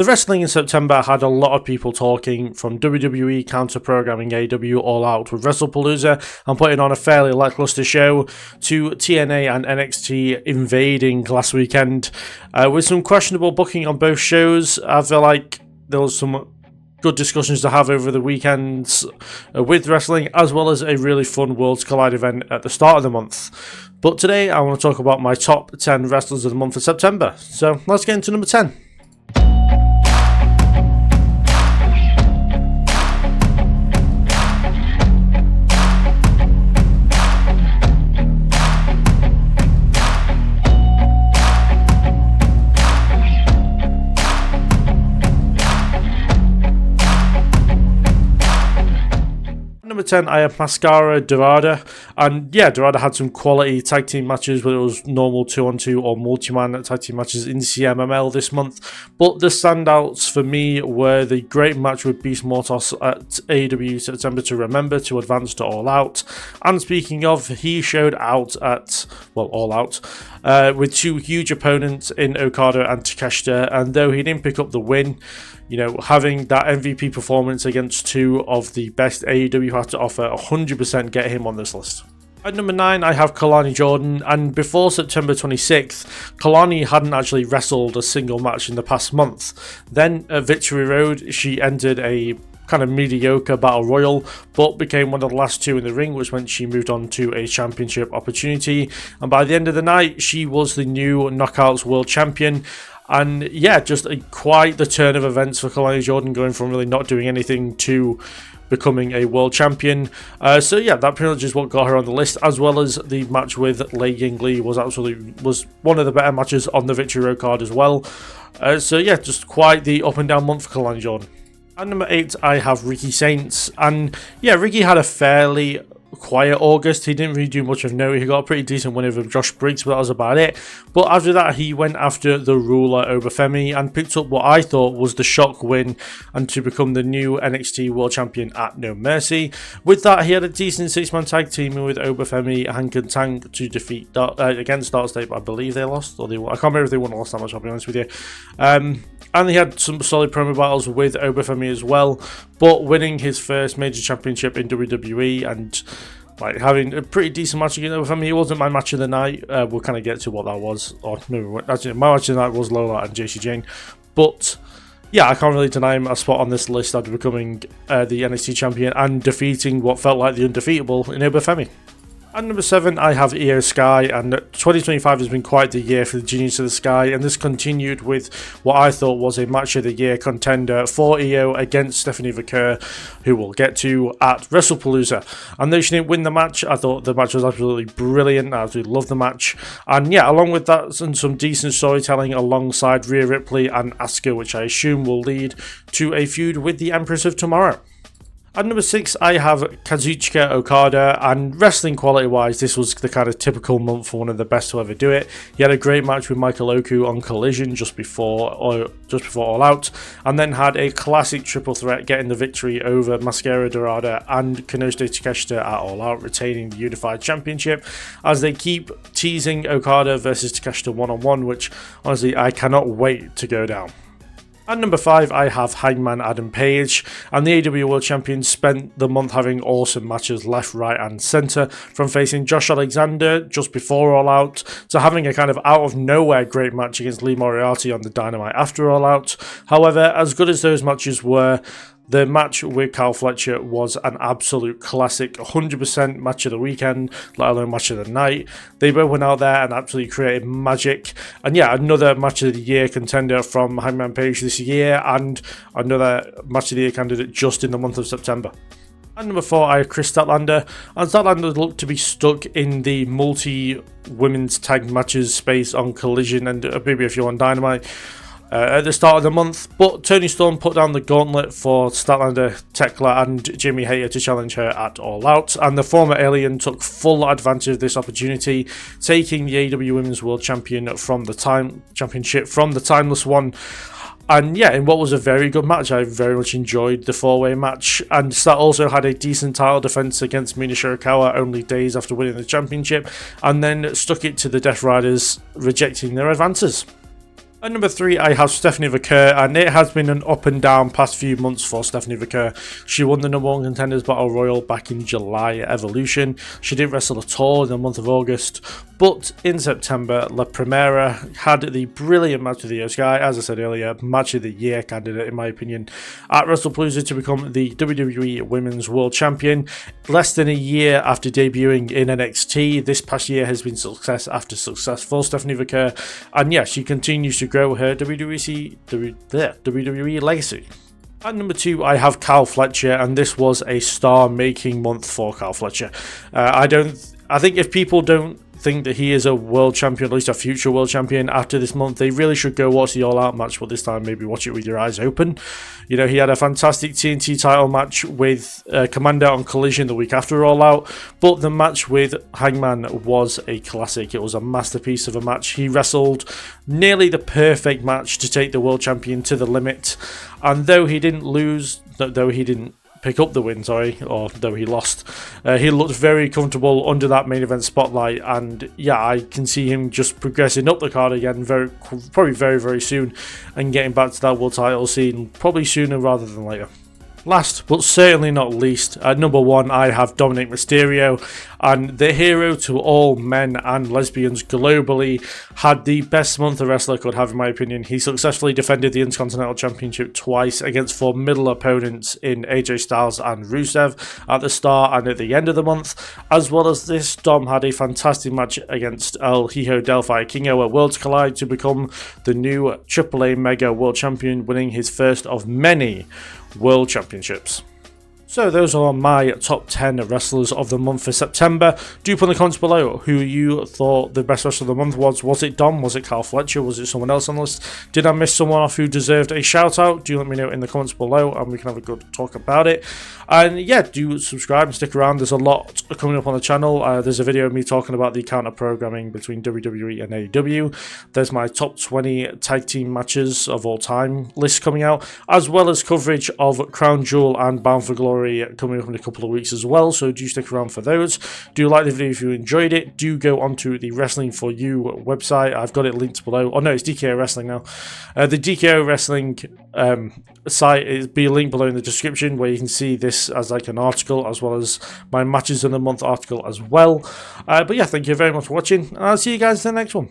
The wrestling in September had a lot of people talking, from WWE counter-programming AEW All Out with Wrestlepalooza and putting on a fairly lackluster show, to TNA and NXT invading last weekend. With some questionable booking on both shows, I feel like there was some good discussions to have over the weekends with wrestling, as well as a really fun Worlds Collide event at the start of the month. But today I want to talk about my top 10 wrestlers of the month of September. So let's get into number 10. Number 10, I have Mascara Dorada, and yeah, Dorada had some quality tag team matches, whether it was normal 2-on-2 or multi-man tag team matches in CMML this month, but the standouts for me were the great match with Beast Mortos at AEW September to Remember to advance to All Out, and speaking of, he showed out at, well, All Out, with two huge opponents in Okada and Takeshita, and though he didn't pick up the win, you know, having that MVP performance against two of the best AEW had to offer 100% get him on this list. At number 9, I have Kalani Jordan, and before September 26th, Kalani hadn't actually wrestled a single match in the past month. Then at Victory Road, she entered a kind of mediocre battle royal, but became one of the last two in the ring, which meant she moved on to a championship opportunity. And by the end of the night, she was the new Knockouts World Champion. And yeah, just quite the turn of events for Kalani Jordan, going from really not doing anything to becoming a world champion. So yeah, that pretty much is what got her on the list, as well as the match with Lei Ying Lee was one of the better matches on the Victory Road card as well. So yeah, just quite the up and down month for Kalani Jordan. At number 8, I have Ricky Saints, and yeah, Ricky had a fairly quiet August. He didn't really do much of note. He got a pretty decent win over Josh Briggs, but that was about it. But after that, he went after the ruler Obafemi and picked up what I thought was the shock win, and to become the new NXT World Champion at No Mercy. With that, he had a decent 6-man tag teaming with Obafemi, Hank and Tank to defeat against Dark State, but I believe they lost, or I can't remember if they won or lost that much, I'll be honest with you. And he had some solid promo battles with Obafemi as well, but winning his first major championship in WWE and like having a pretty decent match against Obafemi. It wasn't my match of the night. We'll kind of get to what that was, or maybe actually my match of the night was Lola and JC Jane, but yeah, I can't really deny him a spot on this list after becoming the NXT champion and defeating what felt like the undefeatable in Obafemi. At number 7, I have Io Sky, and 2025 has been quite the year for the Genius of the Sky, and this continued with what I thought was a match of the year contender for Io against Stephanie Vaquer, who we'll get to at Wrestlepalooza. And though she didn't win the match, I thought the match was absolutely brilliant. I absolutely loved the match, and yeah, along with that and some decent storytelling alongside Rhea Ripley and Asuka, which I assume will lead to a feud with the Empress of Tomorrow. At number 6, I have Kazuchika Okada, and wrestling quality wise, this was the kind of typical month for one of the best to ever do it. He had a great match with Michael Oku on Collision just before All Out, and then had a classic triple threat, getting the victory over Mascara Dorada and Kenosuke Takeshita at All Out, retaining the Unified Championship, as they keep teasing Okada versus Takeshita one-on-one, which honestly I cannot wait to go down. At number 5, I have Hangman Adam Page, and the AEW World Champion spent the month having awesome matches left, right and centre, from facing Josh Alexander just before All Out, to having a kind of out of nowhere great match against Lee Moriarty on the Dynamite after All Out. However, as good as those matches were, the match with Kyle Fletcher was an absolute classic, 100% match of the weekend, let alone match of the night. They both went out there and absolutely created magic. And yeah, another match of the year contender from Hangman Page this year, and another match of the year candidate just in the month of September. At number 4, I have Chris Statlander, and Statlander looked to be stuck in the multi-women's tag matches space on Collision and maybe a few on Dynamite at the start of the month, but Toni Storm put down the gauntlet for Statlander, Tekla and Jimmy Hayter to challenge her at All Out, and the former Alien took full advantage of this opportunity, taking the AEW Women's World Championship from the Timeless One. And yeah, in what was a very good match, I very much enjoyed the 4-way match, and Stat also had a decent title defense against Mina Shirakawa only days after winning the championship, and then stuck it to the Death Riders, rejecting their advances. At number 3, I have Stephanie Vaquer, and it has been an up and down past few months for Stephanie Vaquer. She won the number 1 Contenders Battle Royal back in July at Evolution. She didn't wrestle at all in the month of August, but in September, La Primera had the brilliant match with Io Sky, as I said earlier, match of the year candidate in my opinion, at Wrestlepalooza to become the WWE Women's World Champion. Less than a year after debuting in NXT, this past year has been success after success for Stephanie Vaquer, and yeah, she continues to grow her WWE legacy. At number 2, I have Kyle Fletcher, and this was a star-making month for Kyle Fletcher. I think if people don't think that he is a world champion, at least a future world champion after this month, they really should go watch the All Out match, but this time maybe watch it with your eyes open. You know, he had a fantastic TNT title match with Commander on Collision the week after All Out, but the match with Hangman was a classic. It was a masterpiece of a match. He wrestled nearly the perfect match to take the world champion to the limit, and though he didn't pick up the win, or though he lost, he looked very comfortable under that main event spotlight, and yeah, I can see him just progressing up the card again probably very, very soon, and getting back to that world title scene probably sooner rather than later. Last but certainly not least, at number 1, I have Dominic Mysterio, and the hero to all men and lesbians globally had the best month a wrestler could have in my opinion. He successfully defended the Intercontinental Championship twice against formidable opponents in AJ Styles and Rusev at the start and at the end of the month. As well as this, Dom had a fantastic match against El Hijo del Vikingo at Worlds Collide to become the new AAA Mega World Champion, winning his first of many World Championships. So those are my top 10 wrestlers of the month for September. Do put in the comments below who you thought the best wrestler of the month was. Was it Dom? Was it Kyle Fletcher? Was it someone else on the list? Did I miss someone off who deserved a shout out? Do let me know in the comments below and we can have a good talk about it. And yeah, do subscribe and stick around. There's a lot coming up on the channel. There's a video of me talking about the counter programming between WWE and AEW. There's my top 20 tag team matches of all time list coming out, as well as coverage of Crown Jewel and Bound for Glory coming up in a couple of weeks as well, so do stick around for those. Do like the video if you enjoyed it. Do go onto the Wrestling For You website. I've got it linked below. Oh no, it's DKO Wrestling now. The DKO Wrestling site is be linked below in the description, where you can see this as like an article, as well as my matches of the month article as well. But yeah, thank you very much for watching, and I'll see you guys in the next one.